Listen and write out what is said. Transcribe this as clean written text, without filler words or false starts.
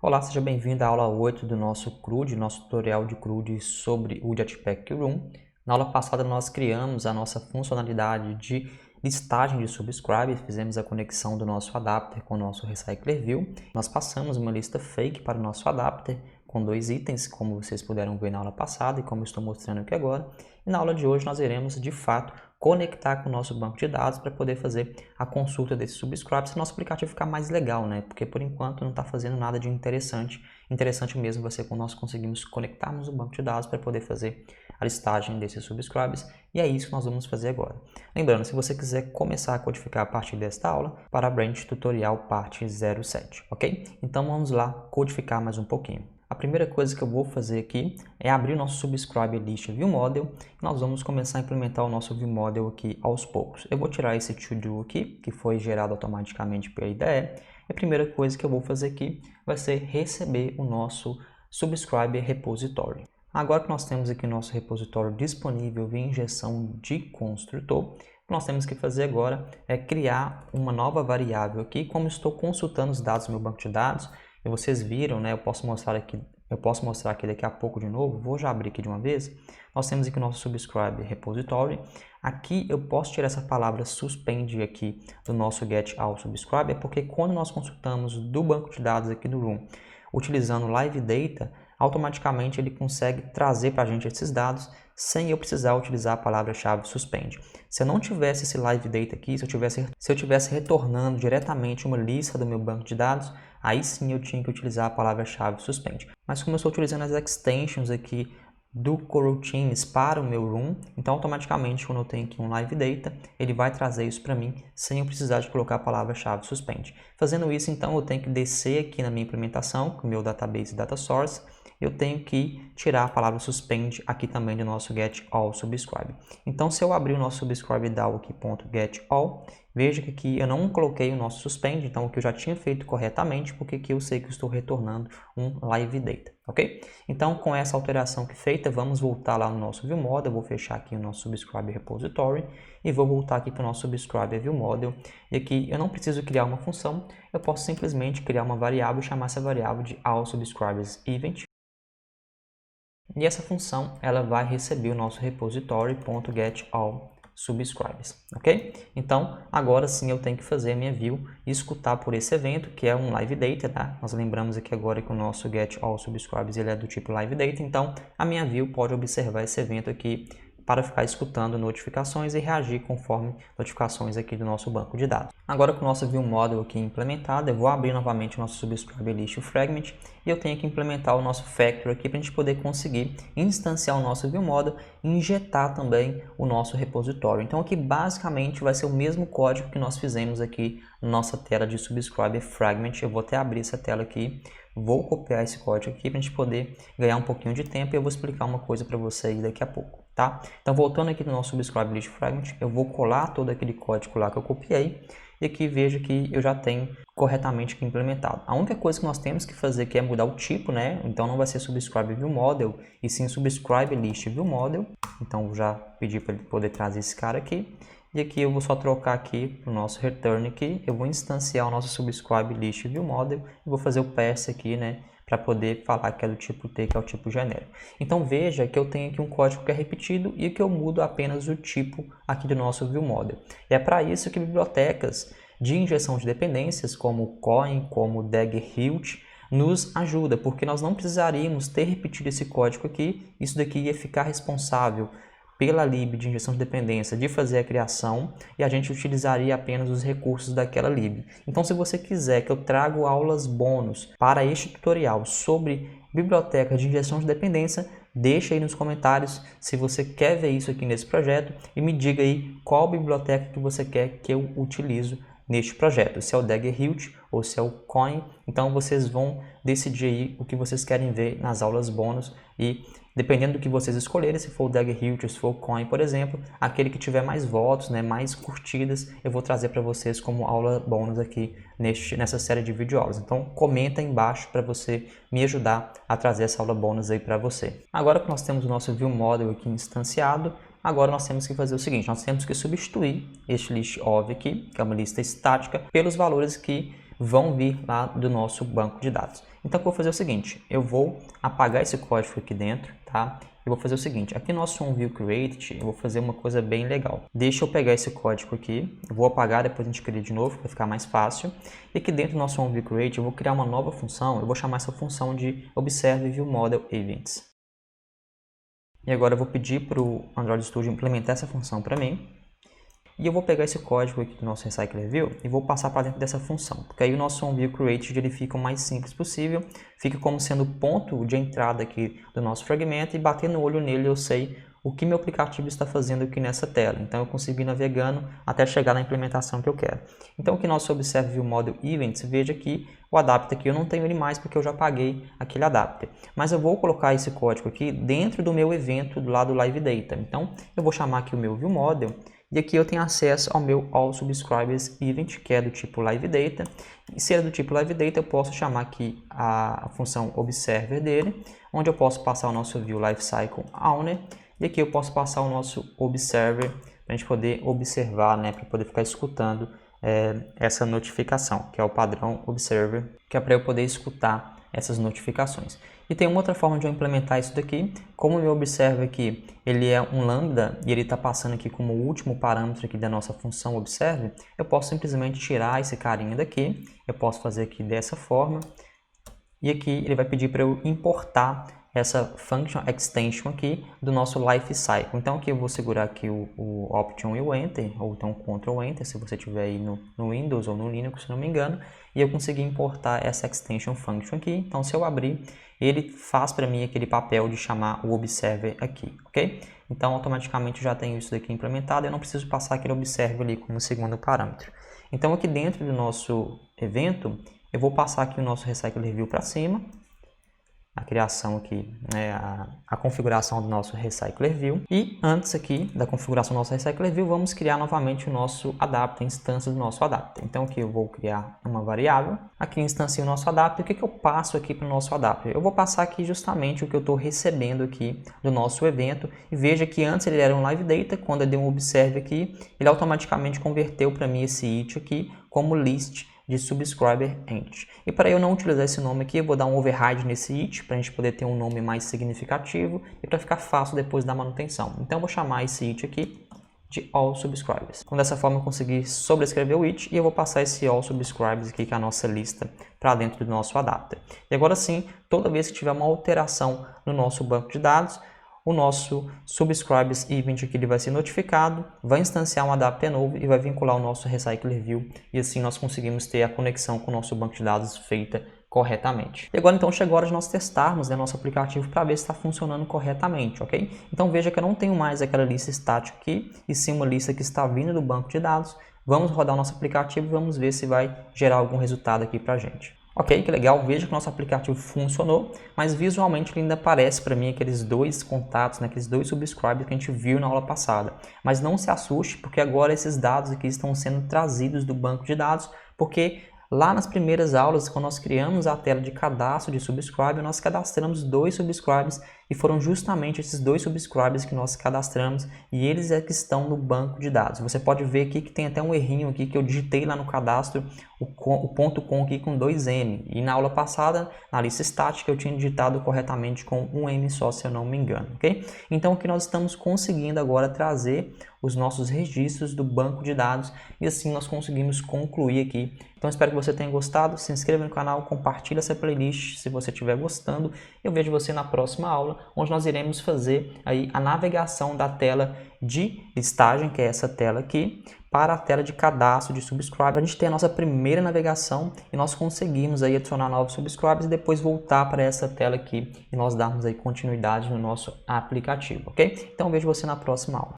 Olá, seja bem-vindo à aula 8 do nosso CRUD, nosso tutorial de CRUD sobre o Jetpack Room. Na aula passada nós criamos a nossa funcionalidade de listagem de subscribe, fizemos a conexão do nosso adapter com o nosso Recycler View. Nós passamos uma lista fake para o nosso adapter com dois itens, como vocês puderam ver na aula passada e como eu estou mostrando aqui agora. E na aula de hoje nós iremos, de fato, conectar com o nosso banco de dados para poder fazer a consulta desses subscribes e nosso aplicativo ficar mais legal, né? Porque por enquanto não está fazendo nada de interessante. Interessante mesmo vai ser quando nós conseguimos conectarmos o banco de dados para poder fazer a listagem desses subscribes, e é isso que nós vamos fazer agora. Lembrando, se você quiser começar a codificar a partir desta aula, para a Branch Tutorial parte 07, ok? Então vamos lá codificar mais um pouquinho. A primeira coisa que eu vou fazer aqui é abrir o nosso Subscribe List ViewModel. Nós vamos começar a implementar o nosso ViewModel aqui aos poucos. Eu vou tirar esse to-do aqui, que foi gerado automaticamente pela IDE. E a primeira coisa que eu vou fazer aqui vai ser receber o nosso Subscribe Repository. Agora que nós temos aqui o nosso repositório disponível via injeção de construtor, o que nós temos que fazer agora é criar uma nova variável aqui. Como estou consultando os dados do meu banco de dados, e vocês viram, né? Eu posso mostrar aqui daqui a pouco de novo. Vou já abrir aqui de uma vez. Nós temos aqui o nosso Subscribe Repository. Aqui eu posso tirar essa palavra suspend aqui do nosso get all subscribe, porque quando nós consultamos do banco de dados aqui do Room, utilizando Live Data, automaticamente ele consegue trazer para a gente esses dados sem eu precisar utilizar a palavra-chave suspend. Se eu não tivesse esse Live Data aqui, se eu tivesse retornando diretamente uma lista do meu banco de dados, aí sim eu tinha que utilizar a palavra-chave suspend. Mas como eu estou utilizando as extensions aqui do Coroutines para o meu Room, então automaticamente quando eu tenho aqui um Live Data, ele vai trazer isso para mim sem eu precisar de colocar a palavra-chave suspend. Fazendo isso, então, eu tenho que descer aqui na minha implementação, com o meu database Data Source, eu tenho que tirar a palavra suspend aqui também do nosso get all subscribe. Então, se eu abrir o nosso subscribe DAO aqui, .get all, veja que aqui eu não coloquei o nosso suspend, então o que eu já tinha feito corretamente, porque aqui eu sei que eu estou retornando um live data, ok? Então, com essa alteração que feita, vamos voltar lá no nosso ViewModel, eu vou fechar aqui o nosso subscribe repository e vou voltar aqui para o nosso subscribe ViewModel, e aqui eu não preciso criar uma função, eu posso simplesmente criar uma variável e chamar essa variável de allSubscribersEvent. E essa função ela vai receber o nosso repository.getAllSubscribes, ok? Então, agora sim eu tenho que fazer a minha view e escutar por esse evento, que é um live data, tá? Nós lembramos aqui agora que o nosso getAllSubscribes ele é do tipo live data, então a minha view pode observar esse evento aqui para ficar escutando notificações e reagir conforme notificações aqui do nosso banco de dados. Agora com o nosso ViewModel aqui implementado, eu vou abrir novamente o nosso Subscribe List Fragment e eu tenho que implementar o nosso Factor aqui para a gente poder conseguir instanciar o nosso ViewModel e injetar também o nosso repositório. Então aqui basicamente vai ser o mesmo código que nós fizemos aqui na nossa tela de Subscribe Fragment. Eu vou até abrir essa tela aqui. Vou copiar esse código aqui para a gente poder ganhar um pouquinho de tempo e eu vou explicar uma coisa para vocês daqui a pouco, tá? Então, voltando aqui no nosso Subscribe List Fragment, eu vou colar todo aquele código lá que eu copiei e aqui veja que eu já tenho corretamente aqui implementado. A única coisa que nós temos que fazer aqui é mudar o tipo, né? Então, não vai ser Subscribe ViewModel e sim Subscribe List ViewModel. Então, eu já pedi para ele poder trazer esse cara aqui. E aqui eu vou só trocar aqui para o nosso return aqui, eu vou instanciar o nosso Subscribe List ViewModel e vou fazer o pass aqui, né, para poder falar que é do tipo T, que é o tipo genérico. Então veja que eu tenho aqui um código que é repetido e que eu mudo apenas o tipo aqui do nosso ViewModel. E é para isso que bibliotecas de injeção de dependências, como Coin, como DagHilt, nos ajuda, porque nós não precisaríamos ter repetido esse código aqui, isso daqui ia ficar responsável pela lib de injeção de dependência de fazer a criação e a gente utilizaria apenas os recursos daquela lib. Então, se você quiser que eu traga aulas bônus para este tutorial sobre bibliotecas de injeção de dependência, deixa aí nos comentários se você quer ver isso aqui nesse projeto e me diga aí qual biblioteca que você quer que eu utilizo neste projeto, se é o DagHilt ou se é o Coin. Então vocês vão decidir aí o que vocês querem ver nas aulas bônus e dependendo do que vocês escolherem, se for o DagHilt ou se for o Coin, por exemplo, aquele que tiver mais votos, né, mais curtidas, eu vou trazer para vocês como aula bônus aqui nessa série de videoaulas. Então comenta aí embaixo para você me ajudar a trazer essa aula bônus aí para você. Agora que nós temos o nosso ViewModel aqui instanciado, agora nós temos que fazer o seguinte, nós temos que substituir este list of aqui, que é uma lista estática, pelos valores que vão vir lá do nosso banco de dados. Então, o que eu vou fazer é o seguinte, eu vou apagar esse código aqui dentro, tá? Eu vou fazer o seguinte, aqui no nosso onViewCreate, eu vou fazer uma coisa bem legal. Deixa eu pegar esse código aqui, eu vou apagar, depois a gente cria de novo, para ficar mais fácil. E aqui dentro do nosso onViewCreate, eu vou criar uma nova função, eu vou chamar essa função de ObserveViewModelEvents. E agora eu vou pedir para o Android Studio implementar essa função para mim. E eu vou pegar esse código aqui do nosso RecyclerView e vou passar para dentro dessa função. Porque aí o nosso onViewCreate ele fica o mais simples possível, fica como sendo o ponto de entrada aqui do nosso fragmento e batendo o olho nele eu sei o que meu aplicativo está fazendo aqui nessa tela. Então eu consigo ir navegando até chegar na implementação que eu quero. Então aqui no nosso ObserveViewModelEvents, veja que o adapter aqui eu não tenho ele mais porque eu já paguei aquele adapter. Mas eu vou colocar esse código aqui dentro do meu evento do lado do LiveData. Então eu vou chamar aqui o meu ViewModel. E aqui eu tenho acesso ao meu AllSubscribersEvent, que é do tipo LiveData. E se é do tipo LiveData, eu posso chamar aqui a função Observer dele, onde eu posso passar o nosso ViewLifeCycleOwner. E aqui eu posso passar o nosso Observer, para a gente poder observar, né, para poder ficar escutando essa notificação, que é o padrão Observer, que é para eu poder escutar essas notificações. E tem uma outra forma de eu implementar isso daqui, como o meu Observer aqui, ele é um lambda e ele está passando aqui como o último parâmetro aqui da nossa função Observer, eu posso simplesmente tirar esse carinha daqui, eu posso fazer aqui dessa forma, e aqui ele vai pedir para eu importar essa function extension aqui do nosso lifecycle. Então aqui eu vou segurar aqui o Option e o Enter, ou então Ctrl Enter, se você tiver aí no Windows ou no Linux, se não me engano, e eu consegui importar essa extension function aqui. Então se eu abrir, ele faz para mim aquele papel de chamar o Observer aqui, ok? Então automaticamente eu já tenho isso daqui implementado, eu não preciso passar aquele Observer ali como segundo parâmetro. Então aqui dentro do nosso evento, eu vou passar aqui o nosso RecyclerView para cima, a criação aqui, né, a configuração do nosso RecyclerView. E antes aqui da configuração do nosso RecyclerView, vamos criar novamente o nosso adapter, a instância do nosso adapter. Então aqui eu vou criar uma variável, aqui instancio o nosso adapter. O que eu passo aqui para o nosso adapter? Eu vou passar aqui justamente o que eu estou recebendo aqui do nosso evento. E veja que antes ele era um LiveData, quando eu dei um observe aqui, ele automaticamente converteu para mim esse it aqui como list de subscriber ent. E para eu não utilizar esse nome aqui, eu vou dar um override nesse it, para a gente poder ter um nome mais significativo e para ficar fácil depois da manutenção. Então eu vou chamar esse it aqui de AllSubscribers. Então dessa forma eu consegui sobrescrever o it e eu vou passar esse AllSubscribers aqui, que é a nossa lista, para dentro do nosso adapter. E agora sim, toda vez que tiver uma alteração no nosso banco de dados, o nosso SubscribersEvent aqui ele vai ser notificado, vai instanciar um adapter novo e vai vincular o nosso RecyclerView, e assim nós conseguimos ter a conexão com o nosso banco de dados feita corretamente. E agora então chegou a hora de nós testarmos, né, nosso aplicativo para ver se está funcionando corretamente, ok? Então veja que eu não tenho mais aquela lista estática aqui, e sim uma lista que está vindo do banco de dados. Vamos rodar o nosso aplicativo e vamos ver se vai gerar algum resultado aqui para a gente. Ok, que legal, veja que o nosso aplicativo funcionou, mas visualmente ele ainda aparece para mim aqueles dois contatos, né, aqueles dois subscribers que a gente viu na aula passada. Mas não se assuste, porque agora esses dados aqui estão sendo trazidos do banco de dados, porque lá nas primeiras aulas, quando nós criamos a tela de cadastro de subscriber, nós cadastramos dois subscribers e foram justamente esses dois subscribers que nós cadastramos e eles é que estão no banco de dados. Você pode ver aqui que tem até um errinho aqui que eu digitei lá no cadastro o ponto .com aqui com 2M e na aula passada, na lista estática, eu tinha digitado corretamente com um M só, se eu não me engano, ok? Então aqui nós estamos conseguindo agora trazer os nossos registros do banco de dados e assim nós conseguimos concluir aqui. Então espero que você tenha gostado, se inscreva no canal, compartilhe essa playlist se você estiver gostando. Eu vejo você na próxima aula, onde nós iremos fazer aí a navegação da tela de listagem, que é essa tela aqui, para a tela de cadastro de subscribers. A gente tem a nossa primeira navegação e nós conseguimos aí adicionar novos subscribers e depois voltar para essa tela aqui e nós darmos aí continuidade no nosso aplicativo, ok? Então vejo você na próxima aula.